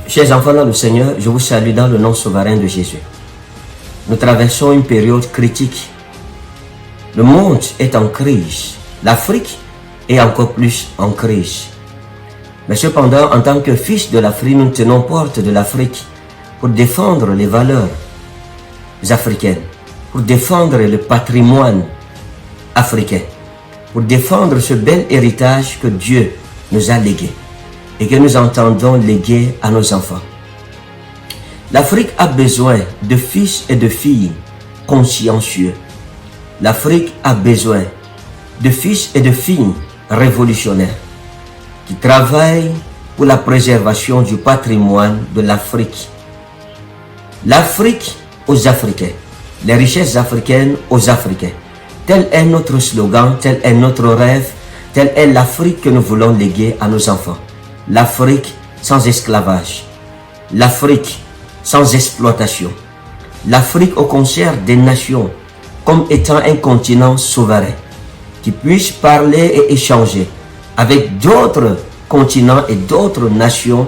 Chers enfants dans le Seigneur, je vous salue dans le nom souverain de Jésus. Nous traversons une période critique. Le monde est en crise. L'Afrique est encore plus en crise. Mais cependant, en tant que fils de l'Afrique, nous tenons porte de l'Afrique pour défendre les valeurs africaines, pour défendre le patrimoine africain, pour défendre ce bel héritage que Dieu nous a légué et que nous entendons léguer à nos enfants. L'Afrique a besoin de fils et de filles consciencieux. L'Afrique a besoin de fils et de filles révolutionnaires qui travaillent pour la préservation du patrimoine de l'Afrique. L'Afrique aux Africains, les richesses africaines aux Africains. Tel est notre slogan, tel est notre rêve, telle est l'Afrique que nous voulons léguer à nos enfants. L'Afrique sans esclavage, l'Afrique sans exploitation, l'Afrique au concert des nations comme étant un continent souverain qui puisse parler et échanger avec d'autres continents et d'autres nations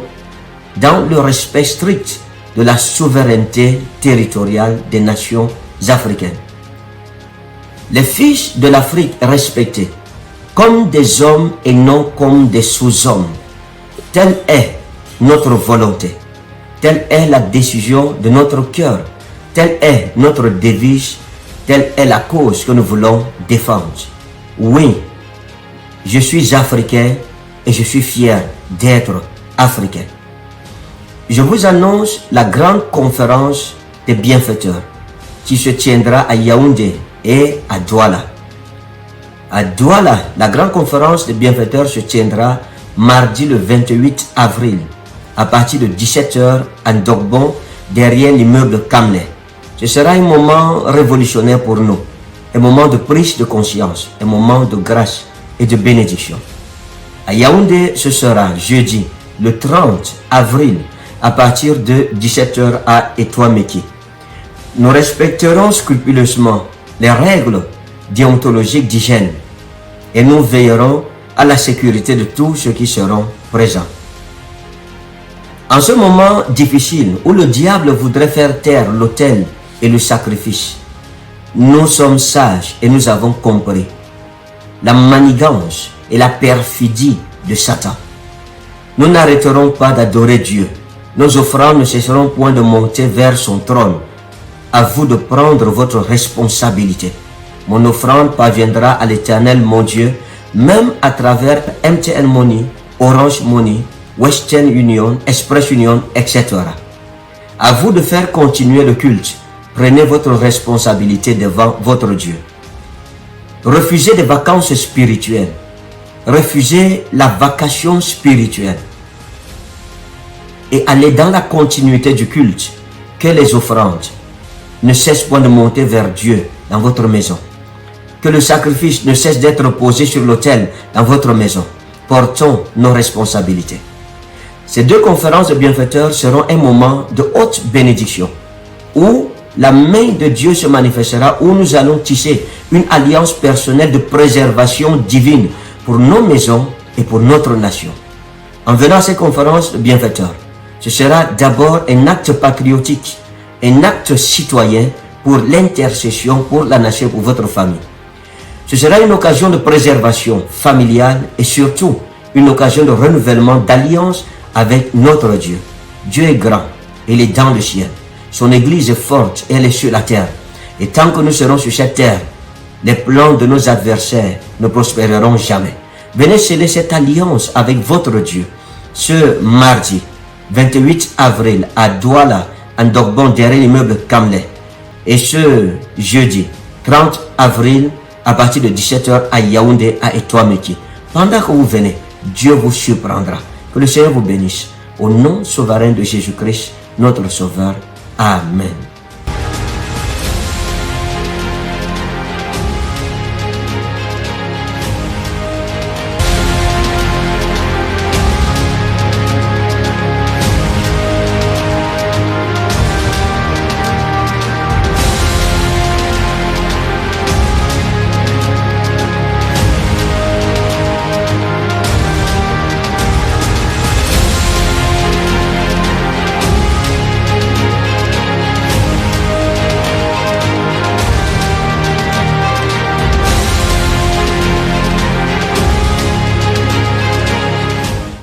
dans le respect strict de la souveraineté territoriale des nations africaines. Les fils de l'Afrique respectés comme des hommes et non comme des sous-hommes. Telle est notre volonté. Telle est la décision de notre cœur. Telle est notre devise. Telle est la cause que nous voulons défendre. Oui, je suis africain et je suis fier d'être africain. Je vous annonce la grande conférence des bienfaiteurs qui se tiendra à Yaoundé et à Douala. À Douala, la grande conférence des bienfaiteurs se tiendra mardi le 28 avril à partir de 17h à Ndogbon, derrière l'immeuble Kamlé. Ce sera un moment révolutionnaire pour nous, un moment de prise de conscience, un moment de grâce et de bénédiction. À Yaoundé, ce sera jeudi le 30 avril à partir de 17h à Etoameki. Nous respecterons scrupuleusement les règles déontologiques d'hygiène et nous veillerons à la sécurité de tous ceux qui seront présents. En ce moment difficile où le diable voudrait faire taire l'autel et le sacrifice, nous sommes sages et nous avons compris la manigance et la perfidie de Satan. Nous n'arrêterons pas d'adorer Dieu. Nos offrandes ne cesseront point de monter vers son trône. À vous de prendre votre responsabilité. Mon offrande parviendra à l'Éternel mon Dieu, même à travers MTN Money, Orange Money, Western Union, Express Union, etc. À vous de faire continuer le culte. Prenez votre responsabilité devant votre Dieu. Refusez des vacances spirituelles. Refusez la vacation spirituelle. Et allez dans la continuité du culte. Que les offrandes ne cessent point de monter vers Dieu dans votre maison. Que le sacrifice ne cesse d'être posé sur l'autel dans votre maison. Portons nos responsabilités. Ces deux conférences de bienfaiteurs seront un moment de haute bénédiction où la main de Dieu se manifestera, où nous allons tisser une alliance personnelle de préservation divine pour nos maisons et pour notre nation. En venant à ces conférences de bienfaiteurs, ce sera d'abord un acte patriotique, un acte citoyen pour l'intercession pour la nation, pour votre famille. Ce sera une occasion de préservation familiale et surtout une occasion de renouvellement d'alliance avec notre Dieu. Dieu est grand, il est dans le ciel. Son église est forte, elle est sur la terre. Et tant que nous serons sur cette terre, les plans de nos adversaires ne prospéreront jamais. Venez sceller cette alliance avec votre Dieu. Ce mardi 28 avril à Douala, en Ndogbon, derrière l'immeuble Kamlé. Et ce jeudi 30 avril à partir de 17h à Yaoundé, à Etoameki. Pendant que vous venez, Dieu vous surprendra. Que le Seigneur vous bénisse. Au nom souverain de Jésus-Christ, notre Sauveur. Amen.